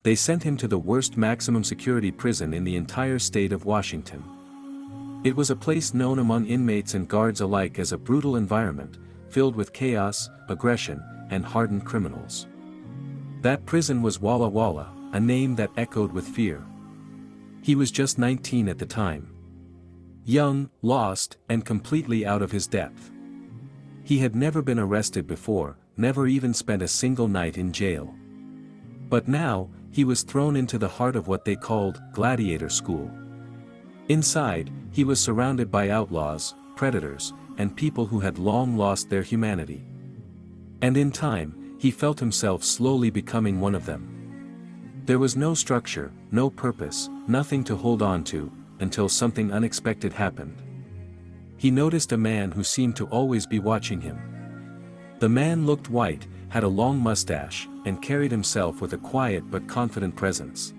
They sent him to the worst maximum security prison in the entire state of Washington. It was a place known among inmates and guards alike as a brutal environment, filled with chaos, aggression, and hardened criminals. That prison was Walla Walla, a name that echoed with fear. He was just 19 at the time. Young, lost, and completely out of his depth. He had never been arrested before, never even spent a single night in jail. But now, he was thrown into the heart of what they called gladiator school. Inside, he was surrounded by outlaws, predators, and people who had long lost their humanity. And in time, he felt himself slowly becoming one of them. There was no structure, no purpose, nothing to hold on to, until something unexpected happened. He noticed a man who seemed to always be watching him. The man looked white, had a long mustache, and carried himself with a quiet but confident presence.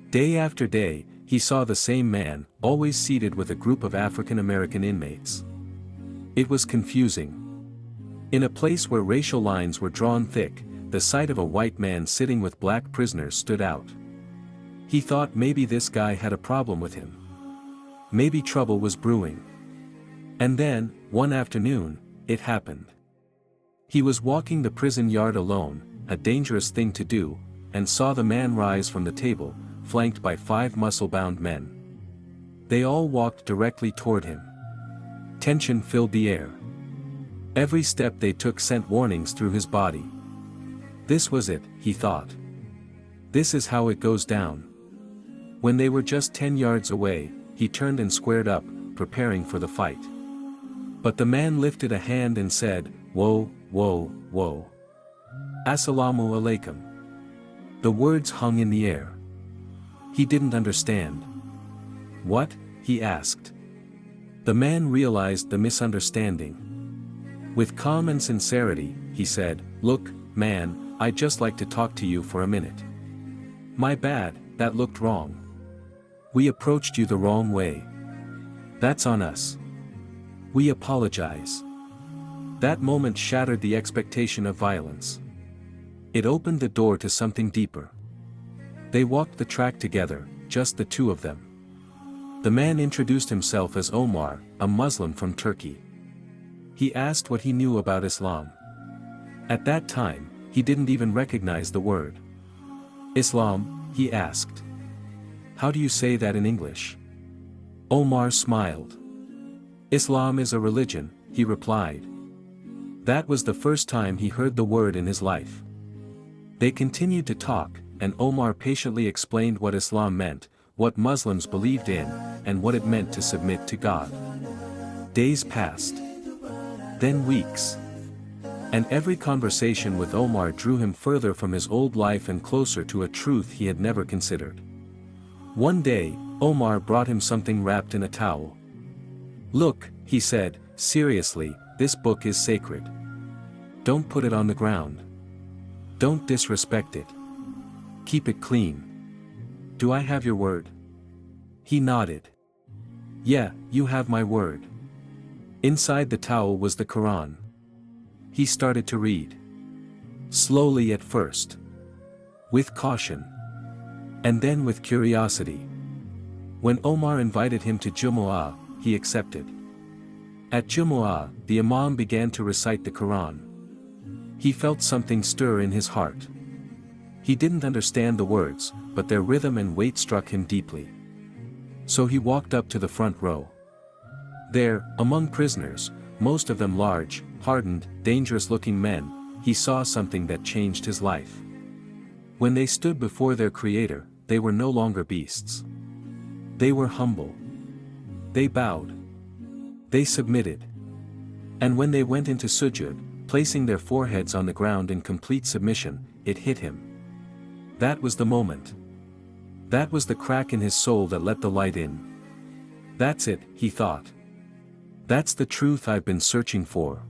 Day after day, he saw the same man, always seated with a group of African American inmates. It was confusing. In a place where racial lines were drawn thick, the sight of a white man sitting with black prisoners stood out. He thought maybe this guy had a problem with him. Maybe trouble was brewing. And then, one afternoon, it happened. He was walking the prison yard alone, a dangerous thing to do, and saw the man rise from the table, flanked by 5 muscle-bound men. They all walked directly toward him. Tension filled the air. Every step they took sent warnings through his body. This was it, he thought. This is how it goes down. When they were just 10 yards away, he turned and squared up, preparing for the fight. But the man lifted a hand and said, "Whoa, whoa, whoa. Assalamu alaikum." The words hung in the air. He didn't understand. "What?" he asked. The man realized the misunderstanding. With calm and sincerity, he said, "Look, man, I'd just like to talk to you for a minute. My bad, that looked wrong. We approached you the wrong way. That's on us. We apologize." That moment shattered the expectation of violence. It opened the door to something deeper. They walked the track together, just the two of them. The man introduced himself as Omar, a Muslim from Turkey. He asked what he knew about Islam. At that time, he didn't even recognize the word. "Islam?" he asked. "How do you say that in English?" Omar smiled. "Islam is a religion," he replied. That was the first time he heard the word in his life. They continued to talk, and Omar patiently explained what Islam meant, what Muslims believed in, and what it meant to submit to God. Days passed. Then weeks. And every conversation with Omar drew him further from his old life and closer to a truth he had never considered. One day, Omar brought him something wrapped in a towel. "Look," he said, seriously, "this book is sacred. Don't put it on the ground. Don't disrespect it. Keep it clean. Do I have your word?" He nodded. "Yeah, you have my word." Inside the towel was the Quran. He started to read. Slowly at first. With caution. And then with curiosity. When Omar invited him to Jumu'ah, he accepted. At Jumu'ah, the Imam began to recite the Quran. He felt something stir in his heart. He didn't understand the words, but their rhythm and weight struck him deeply. So he walked up to the front row. There, among prisoners, most of them large, hardened, dangerous-looking men, he saw something that changed his life. When they stood before their Creator, they were no longer beasts. They were humble. They bowed. They submitted. And when they went into sujud, placing their foreheads on the ground in complete submission, it hit him. That was the moment. That was the crack in his soul that let the light in. That's it, he thought. That's the truth I've been searching for.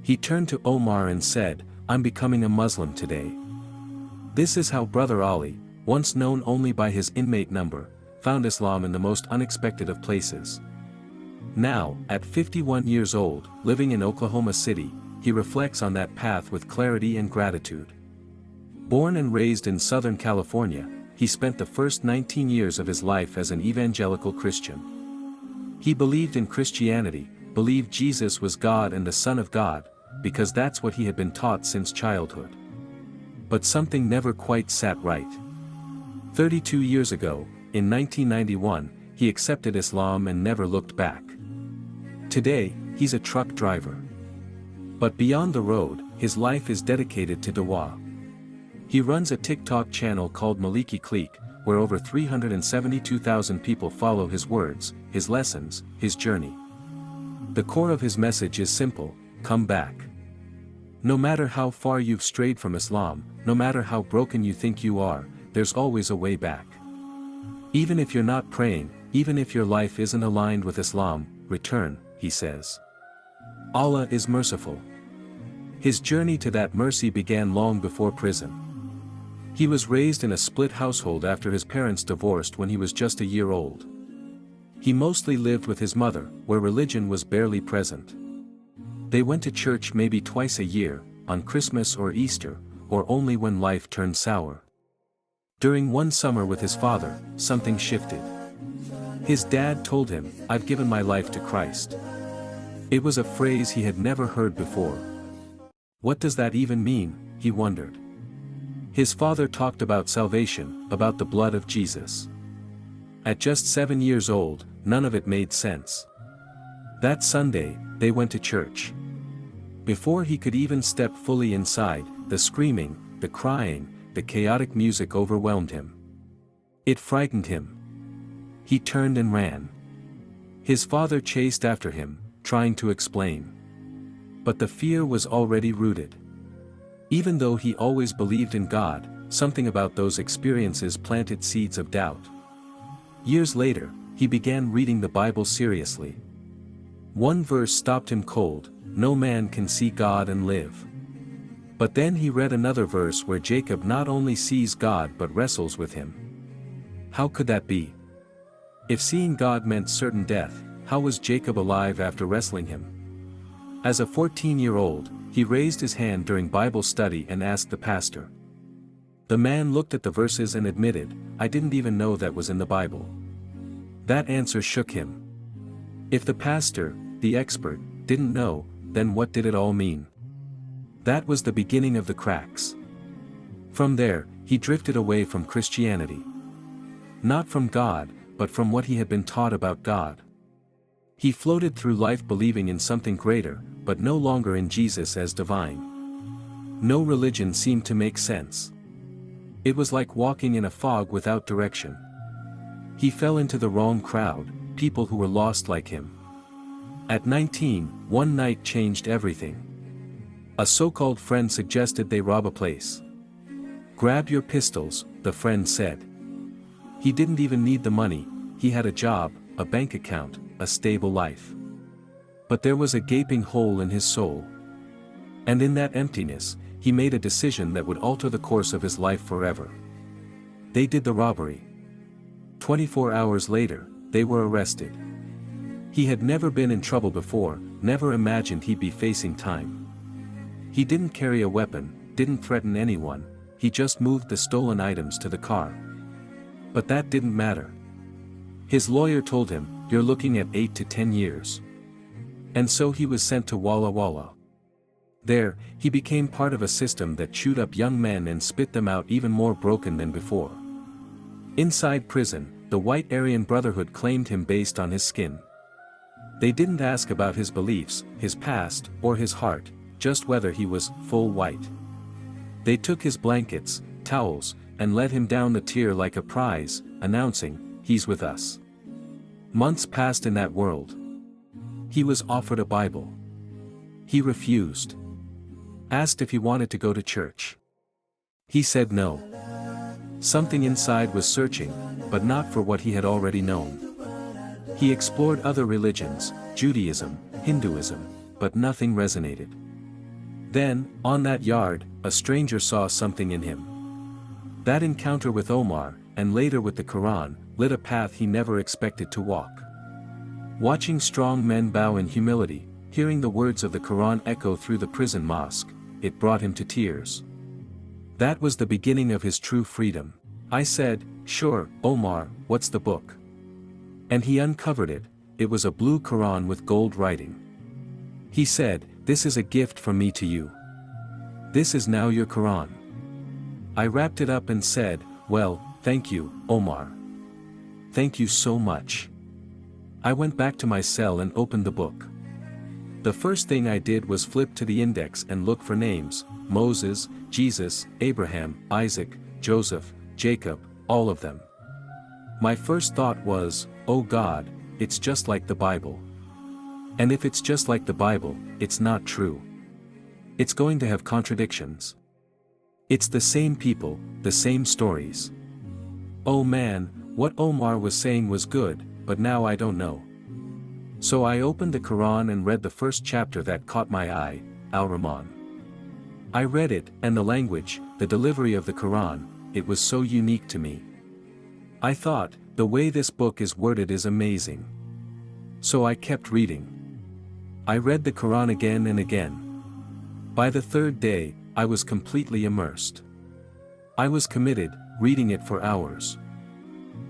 He turned to Omar and said, "I'm becoming a Muslim today." This is how Brother Ali, once known only by his inmate number, found Islam in the most unexpected of places. Now, at 51 years old, living in Oklahoma City, he reflects on that path with clarity and gratitude. Born and raised in Southern California, he spent the first 19 years of his life as an evangelical Christian. He believed in Christianity, believed Jesus was God and the Son of God, because that's what he had been taught since childhood. But something never quite sat right. 32 years ago, in 1991, he accepted Islam and never looked back. Today, he's a truck driver. But beyond the road, his life is dedicated to Dawah. He runs a TikTok channel called Maliki Clique, where over 372,000 people follow his words, his lessons, his journey. The core of his message is simple: come back. No matter how far you've strayed from Islam, no matter how broken you think you are, there's always a way back. Even if you're not praying, even if your life isn't aligned with Islam, return, he says. Allah is merciful. His journey to that mercy began long before prison. He was raised in a split household after his parents divorced when he was just a year old. He mostly lived with his mother, where religion was barely present. They went to church maybe twice a year, on Christmas or Easter, or only when life turned sour. During one summer with his father, something shifted. His dad told him, "I've given my life to Christ." It was a phrase he had never heard before. What does that even mean, he wondered. His father talked about salvation, about the blood of Jesus. At just 7 years old, none of it made sense. That Sunday, they went to church. Before he could even step fully inside, the screaming, the crying, the chaotic music overwhelmed him. It frightened him. He turned and ran. His father chased after him, trying to explain. But the fear was already rooted. Even though he always believed in God, something about those experiences planted seeds of doubt. Years later, he began reading the Bible seriously. One verse stopped him cold: no man can see God and live. But then he read another verse where Jacob not only sees God but wrestles with him. How could that be? If seeing God meant certain death, how was Jacob alive after wrestling him? As a 14-year-old, he raised his hand during Bible study and asked the pastor. The man looked at the verses and admitted, "I didn't even know that was in the Bible." That answer shook him. If the pastor, the expert, didn't know, then what did it all mean? That was the beginning of the cracks. From there, he drifted away from Christianity. Not from God, but from what he had been taught about God. He floated through life believing in something greater, but no longer in Jesus as divine. No religion seemed to make sense. It was like walking in a fog without direction. He fell into the wrong crowd, people who were lost like him. At 19, one night changed everything. A so-called friend suggested they rob a place. "Grab your pistols," the friend said. He didn't even need the money, he had a job, a bank account, a stable life. But there was a gaping hole in his soul. And in that emptiness, he made a decision that would alter the course of his life forever. They did the robbery. 24 hours later, they were arrested. He had never been in trouble before, never imagined he'd be facing time. He didn't carry a weapon, didn't threaten anyone, he just moved the stolen items to the car. But that didn't matter. His lawyer told him, "You're looking at 8 to 10 years. And so he was sent to Walla Walla. There, he became part of a system that chewed up young men and spit them out even more broken than before. Inside prison, the white Aryan Brotherhood claimed him based on his skin. They didn't ask about his beliefs, his past, or his heart, just whether he was full white. They took his blankets, towels, and led him down the tier like a prize, announcing, "He's with us." Months passed in that world. He was offered a Bible. He refused. Asked if he wanted to go to church. He said no. Something inside was searching, but not for what he had already known. He explored other religions, Judaism, Hinduism, but nothing resonated. Then, on that yard, a stranger saw something in him. That encounter with Omar, and later with the Quran, lit a path he never expected to walk. Watching strong men bow in humility, hearing the words of the Quran echo through the prison mosque, it brought him to tears. That was the beginning of his true freedom. I said, "Sure, Omar, what's the book?" And he uncovered it. It was a blue Quran with gold writing. He said, "This is a gift from me to you. This is now your Quran." I wrapped it up and said, "Well, thank you, Omar. Thank you so much." I went back to my cell and opened the book. The first thing I did was flip to the index and look for names: Moses, Jesus, Abraham, Isaac, Joseph, Jacob, all of them. My first thought was, oh God, it's just like the Bible. And if it's just like the Bible, it's not true. It's going to have contradictions. It's the same people, the same stories. Oh man, what Omar was saying was good, but now I don't know. So I opened the Quran and read the first chapter that caught my eye, Al-Rahman. I read it, and the language, the delivery of the Quran, it was so unique to me. I thought, the way this book is worded is amazing. So I kept reading. I read the Quran again and again. By the third day, I was completely immersed. I was committed, reading it for hours.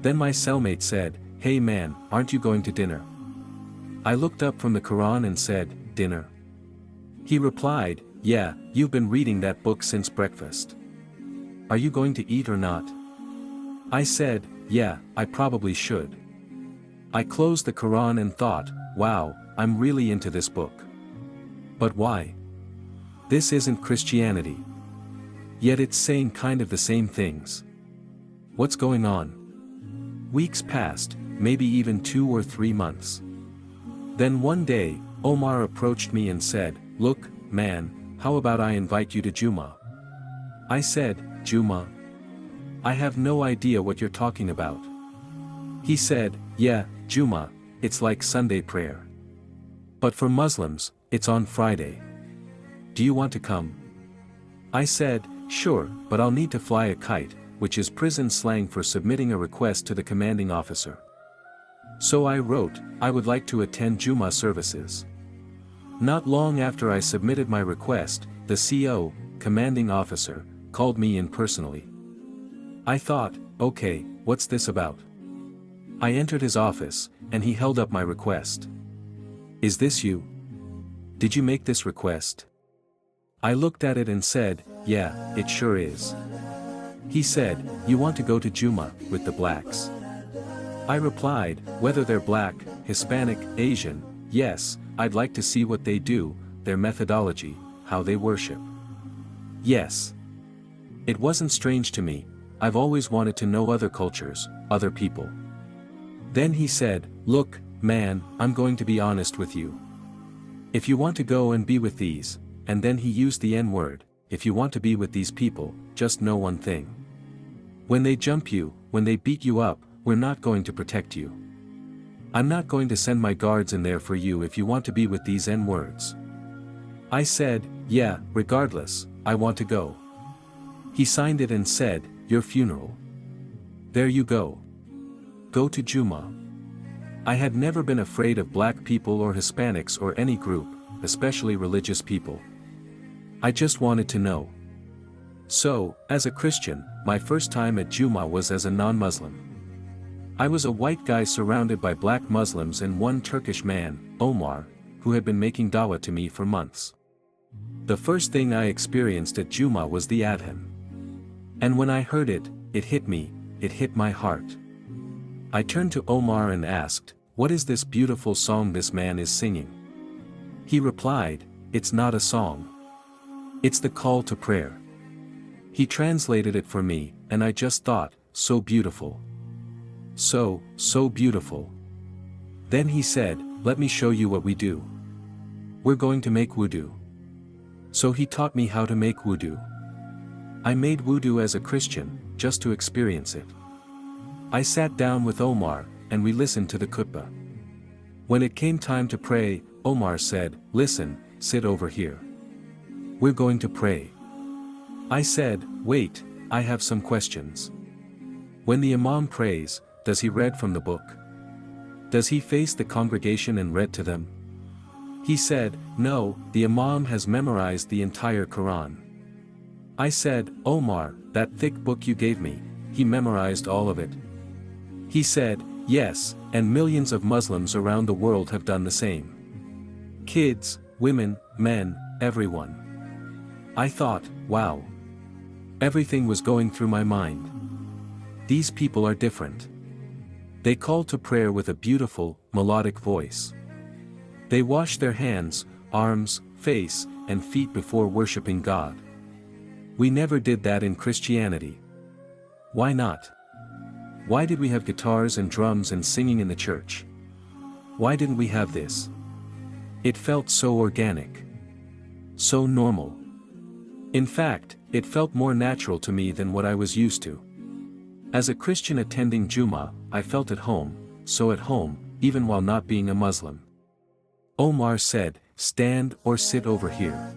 Then my cellmate said, "Hey man, aren't you going to dinner?" I looked up from the Quran and said, "Dinner?" He replied, "Yeah, you've been reading that book since breakfast. Are you going to eat or not?" I said, "Yeah, I probably should." I closed the Quran and thought, wow, I'm really into this book. But why? This isn't Christianity. Yet it's saying kind of the same things. What's going on? Weeks passed, maybe even 2 or 3 months. Then one day, Omar approached me and said, "Look, man, how about I invite you to Juma?" I said, "Juma? I have no idea what you're talking about." He said, "Yeah, Juma, it's like Sunday prayer. But for Muslims, it's on Friday. Do you want to come?" I said, "Sure, but I'll need to fly a kite," which is prison slang for submitting a request to the commanding officer. So I wrote, I would like to attend Juma services. Not long after I submitted my request, the CO, commanding officer, called me in personally. I thought, okay, what's this about? I entered his office, and he held up my request. "Is this you? Did you make this request?" I looked at it and said, "Yeah, it sure is." He said, "You want to go to Juma, with the blacks?" I replied, "Whether they're black, Hispanic, Asian, yes, I'd like to see what they do, their methodology, how they worship. Yes." It wasn't strange to me. I've always wanted to know other cultures, other people. Then he said, "Look, man, I'm going to be honest with you. If you want to go and be with these," and then he used the N-word, "if you want to be with these people, just know one thing. When they jump you, when they beat you up, we're not going to protect you. I'm not going to send my guards in there for you if you want to be with these N-words." I said, "Yeah, regardless, I want to go." He signed it and said, "Your funeral. There you go. Go to Juma." I had never been afraid of black people or Hispanics or any group, especially religious people. I just wanted to know. So, as a Christian, my first time at Juma was as a non-Muslim. I was a white guy surrounded by black Muslims and one Turkish man, Omar, who had been making Dawah to me for months. The first thing I experienced at Juma was the adhan. And when I heard it, it hit me, it hit my heart. I turned to Omar and asked, "What is this beautiful song this man is singing?" He replied, "It's not a song. It's the call to prayer." He translated it for me, and I just thought, so beautiful. So beautiful. Then he said, "Let me show you what we do. We're going to make wudu." So he taught me how to make wudu. I made wudu as a Christian, just to experience it. I sat down with Omar, and we listened to the khutbah. When it came time to pray, Omar said, "Listen, sit over here. We're going to pray." I said, "Wait, I have some questions. When the Imam prays, does he read from the book? Does he face the congregation and read to them?" He said, "No, the Imam has memorized the entire Quran." I said, Omar, that thick book you gave me, he memorized all of it. He said, yes, and millions of Muslims around the world have done the same. Kids, women, men, everyone. I thought, wow. Everything was going through my mind. These people are different. They call to prayer with a beautiful, melodic voice. They wash their hands, arms, face, and feet before worshiping God. We never did that in Christianity. Why not? Why did we have guitars and drums and singing in the church? Why didn't we have this? It felt so organic. So normal. In fact, it felt more natural to me than what I was used to. As a Christian attending Jummah, I felt at home, so at home, even while not being a Muslim. Omar said, stand or sit over here.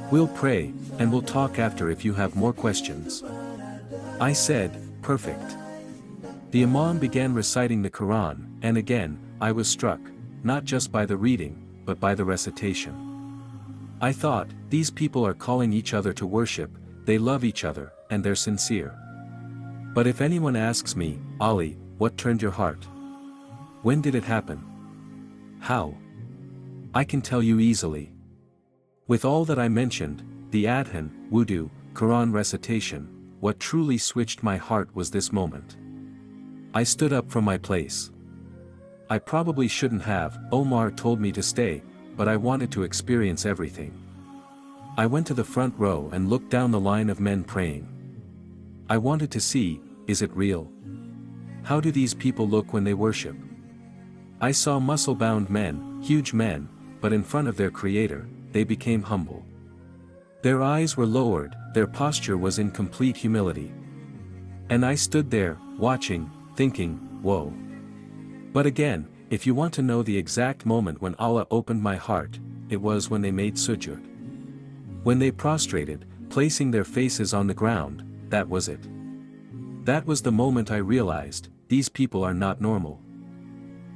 We'll pray, and we'll talk after if you have more questions. I said, perfect. The Imam began reciting the Quran, and again, I was struck, not just by the reading, but by the recitation. I thought, these people are calling each other to worship, they love each other, and they're sincere. But if anyone asks me, Ali, what turned your heart? When did it happen? How? I can tell you easily. With all that I mentioned, the adhan, wudu, Quran recitation, what truly switched my heart was this moment. I stood up from my place. I probably shouldn't have, Omar told me to stay, but I wanted to experience everything. I went to the front row and looked down the line of men praying. I wanted to see, is it real? How do these people look when they worship? I saw muscle-bound men, huge men, but in front of their Creator, they became humble. Their eyes were lowered, their posture was in complete humility. And I stood there, watching, thinking, whoa. But again, if you want to know the exact moment when Allah opened my heart, it was when they made sujud. When they prostrated, placing their faces on the ground, that was it. That was the moment I realized, these people are not normal.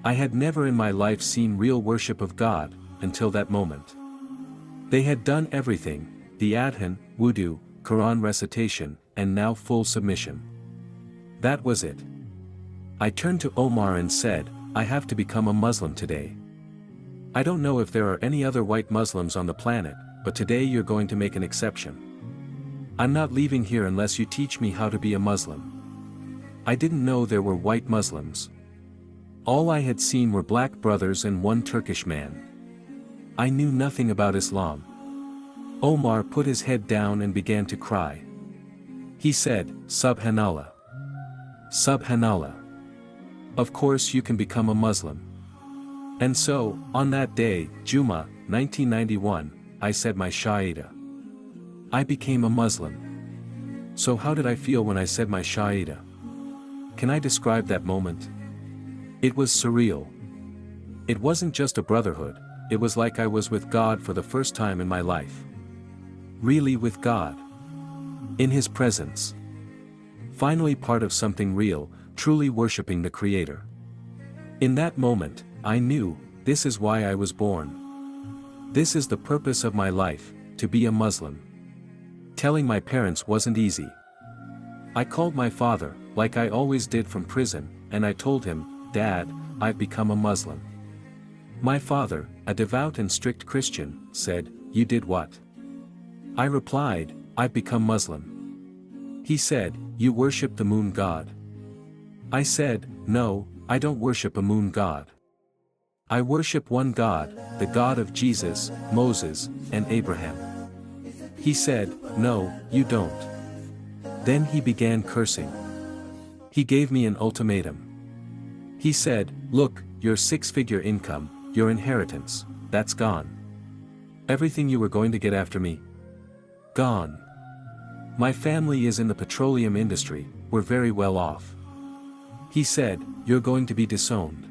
I had never in my life seen real worship of God, until that moment. They had done everything, the adhan, wudu, Quran recitation, and now full submission. That was it. I turned to Omar and said, I have to become a Muslim today. I don't know if there are any other white Muslims on the planet, but today you're going to make an exception. I'm not leaving here unless you teach me how to be a Muslim. I didn't know there were white Muslims. All I had seen were black brothers and one Turkish man. I knew nothing about Islam. Omar put his head down and began to cry. He said, Subhanallah. Subhanallah. Of course you can become a Muslim. And so, on that day, Jummah, 1991, I said my Shahida. I became a Muslim. So how did I feel when I said my Shahida? Can I describe that moment? It was surreal. It wasn't just a brotherhood, it was like I was with God for the first time in my life. Really with God. In His presence. Finally part of something real, truly worshipping the Creator. In that moment, I knew, this is why I was born. This is the purpose of my life, to be a Muslim. Telling my parents wasn't easy. I called my father, like I always did from prison, and I told him, Dad, I've become a Muslim. My father, a devout and strict Christian, said, You did what? I replied, I've become Muslim. He said, You worship the moon god. I said, No, I don't worship a moon god. I worship one God, the God of Jesus, Moses, and Abraham. He said, No, you don't. Then he began cursing. He gave me an ultimatum. He said, Look, your six-figure income, your inheritance, that's gone. Everything you were going to get after me? Gone. My family is in the petroleum industry, we're very well off. He said, You're going to be disowned.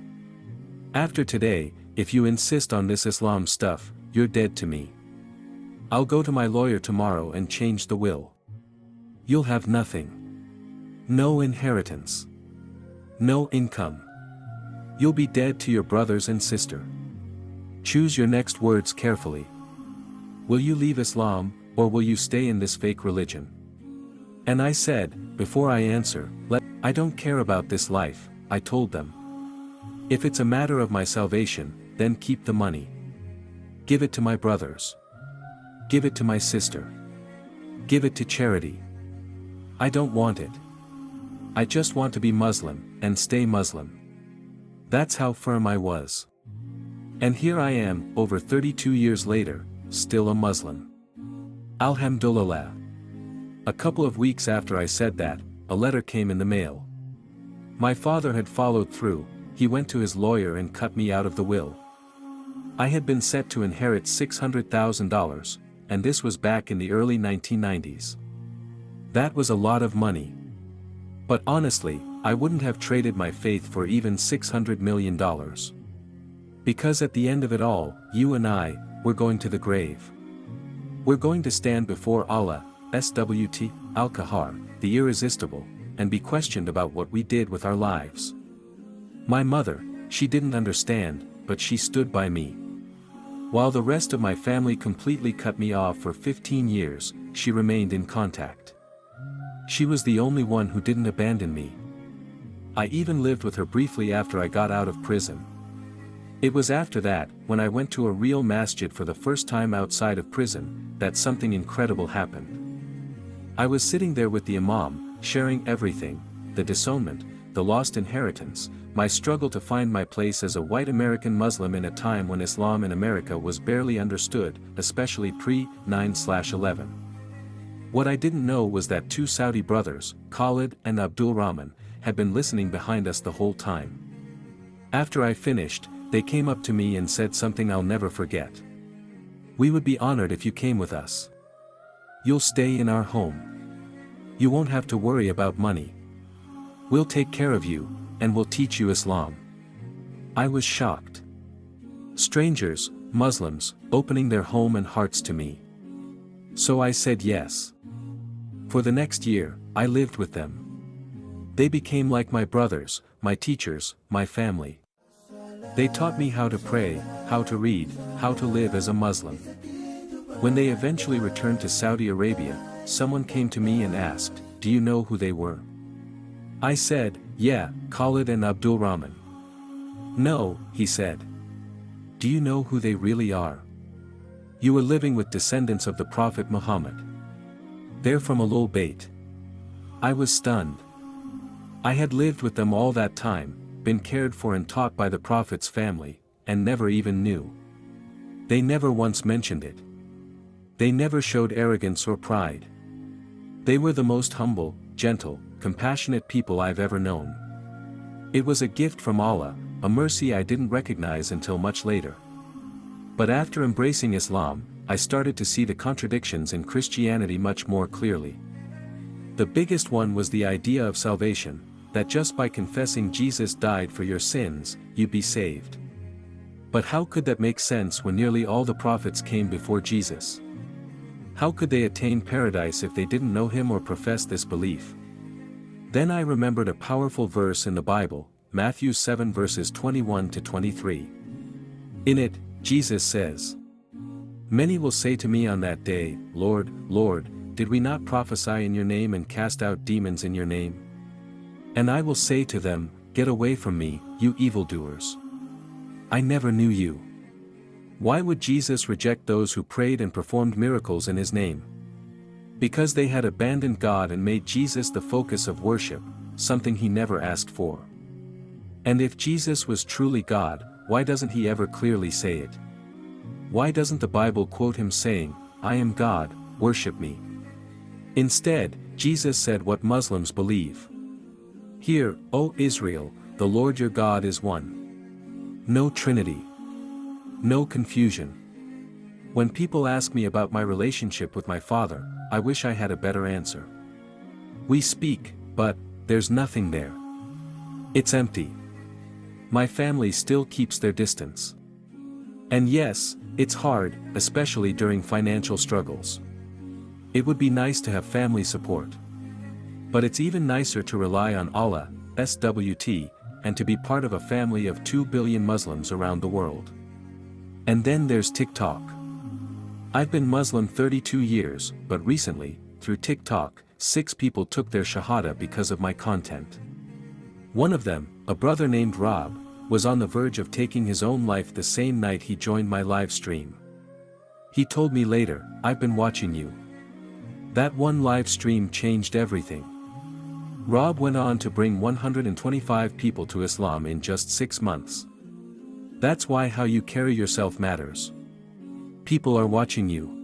After today, if you insist on this Islam stuff, you're dead to me. I'll go to my lawyer tomorrow and change the will. You'll have nothing. No inheritance. No income. You'll be dead to your brothers and sister. Choose your next words carefully. Will you leave Islam, or will you stay in this fake religion? And I said, before I answer, I don't care about this life, I told them. If it's a matter of my salvation, then keep the money. Give it to my brothers. Give it to my sister. Give it to charity. I don't want it. I just want to be Muslim, and stay Muslim. That's how firm I was. And here I am, over 32 years later, still a Muslim. Alhamdulillah. A couple of weeks after I said that, a letter came in the mail. My father had followed through, he went to his lawyer and cut me out of the will. I had been set to inherit $600,000, and this was back in the early 1990s. That was a lot of money. But honestly, I wouldn't have traded my faith for even $600 million. Because at the end of it all, you and I, we're going to the grave. We're going to stand before Allah, SWT, Al-Qahar, the irresistible, and be questioned about what we did with our lives. My mother, she didn't understand, but she stood by me. While the rest of my family completely cut me off for 15 years, she remained in contact. She was the only one who didn't abandon me. I even lived with her briefly after I got out of prison. It was after that, when I went to a real masjid for the first time outside of prison, that something incredible happened. I was sitting there with the imam, sharing everything, the disownment, the lost inheritance, my struggle to find my place as a white American Muslim in a time when Islam in America was barely understood, especially pre-9/11. What I didn't know was that two Saudi brothers, Khalid and Abdul Rahman, had been listening behind us the whole time. After I finished, they came up to me and said something I'll never forget. We would be honored if you came with us. You'll stay in our home. You won't have to worry about money. We'll take care of you, and we'll teach you Islam. I was shocked. Strangers, Muslims, opening their home and hearts to me. So I said yes. For the next year, I lived with them. They became like my brothers, my teachers, my family. They taught me how to pray, how to read, how to live as a Muslim. When they eventually returned to Saudi Arabia, someone came to me and asked, "Do you know who they were?" I said, "Yeah, Khalid and Abdul Rahman." "No," he said. "Do you know who they really are? You were living with descendants of the Prophet Muhammad. They're from Ahlul Bayt." I was stunned. I had lived with them all that time, been cared for and taught by the Prophet's family, and never even knew. They never once mentioned it. They never showed arrogance or pride. They were the most humble, gentle, compassionate people I've ever known. It was a gift from Allah, a mercy I didn't recognize until much later. But after embracing Islam, I started to see the contradictions in Christianity much more clearly. The biggest one was the idea of salvation, that just by confessing Jesus died for your sins, you'd be saved. But how could that make sense when nearly all the prophets came before Jesus? How could they attain paradise if they didn't know him or profess this belief? Then I remembered a powerful verse in the Bible, Matthew 7 verses 21 to 23. In it, Jesus says, "Many will say to me on that day, Lord, Lord, did we not prophesy in your name and cast out demons in your name? And I will say to them, Get away from me, you evildoers. I never knew you." Why would Jesus reject those who prayed and performed miracles in his name? Because they had abandoned God and made Jesus the focus of worship, something he never asked for. And if Jesus was truly God, why doesn't he ever clearly say it? Why doesn't the Bible quote him saying, "I am God, worship me"? Instead, Jesus said what Muslims believe. "Hear, O Israel, the Lord your God is one. No Trinity. No confusion." When people ask me about my relationship with my father, I wish I had a better answer. We speak, but there's nothing there. It's empty. My family still keeps their distance. And yes, it's hard, especially during financial struggles. It would be nice to have family support. But it's even nicer to rely on Allah, SWT, and to be part of a family of 2 billion Muslims around the world. And then there's TikTok. I've been Muslim 32 years, but recently, through TikTok, 6 people took their shahada because of my content. One of them, a brother named Rob, was on the verge of taking his own life the same night he joined my live stream. He told me later, "I've been watching you. That one live stream changed everything." Rob went on to bring 125 people to Islam in just 6 months. That's why how you carry yourself matters. People are watching you.